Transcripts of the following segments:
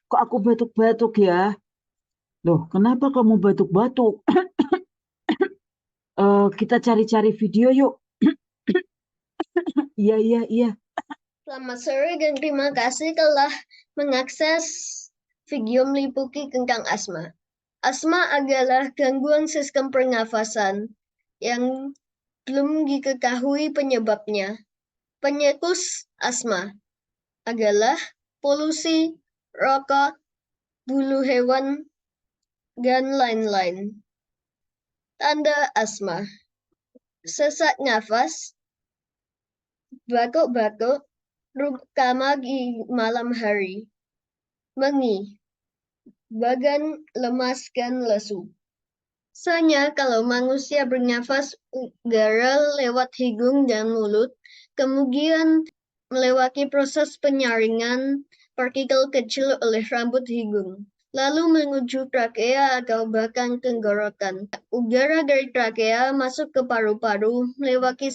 Kok aku batuk-batuk ya? Loh, kenapa kamu batuk-batuk? Kita cari-cari video yuk. Iya, iya, iya. Selamat sore dan terima kasih telah mengakses video meliputi tentang asma. Asma adalah gangguan sistem pernafasan yang belum diketahui penyebabnya. Penyebab asma adalah polusi, rokok, bulu hewan, dan lain-lain. Tanda asma: sesak nafas, batuk-batuk, terutama di malam hari, mengi, badan lemas dan lesu. Misalnya kalau manusia bernafas udara lewat hidung dan mulut, kemudian melewati proses penyaringan partikel kecil oleh rambut hidung, lalu menuju trakea atau bahkan tenggorokan. Udara dari trakea masuk ke paru-paru melewati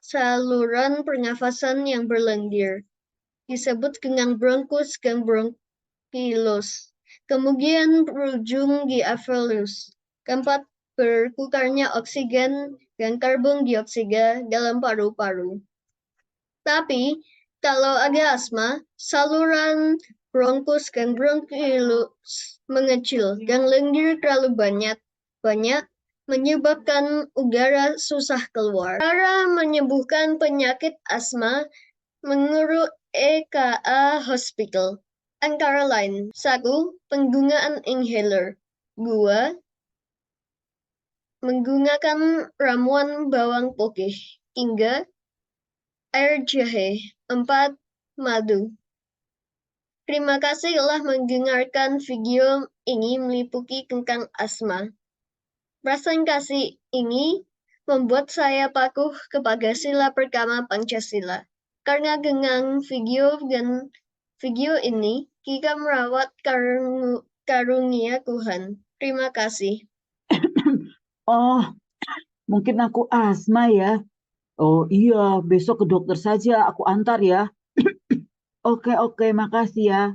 saluran pernafasan yang berlendir, disebut dengan bronkus dan bronkiolus. Kemudian berujung di alveolus, tempat bertukarnya oksigen dan karbon dioksida dalam paru-paru. Tapi kalau ada asma, saluran bronkus dan bronkiolus mengecil dan lendir terlalu banyak menyebabkan udara susah keluar. Cara menyembuhkan penyakit asma menurut EKA Hospital antara lain: 1. Penggunaan inhaler. 2. Menggunakan ramuan bawang putih. 3. Air jahe. 4. Madu. Terima kasih telah mendengarkan video ini meliputi tentang asma. Presentasi ini membuat saya patuh kepada sila pertama Pancasila. Karena dengan video ini, kita merawat karunia Tuhan. Terima kasih. Oh, mungkin aku asma ya. Oh iya, besok ke dokter saja aku antar ya. Oke, oke, makasih ya.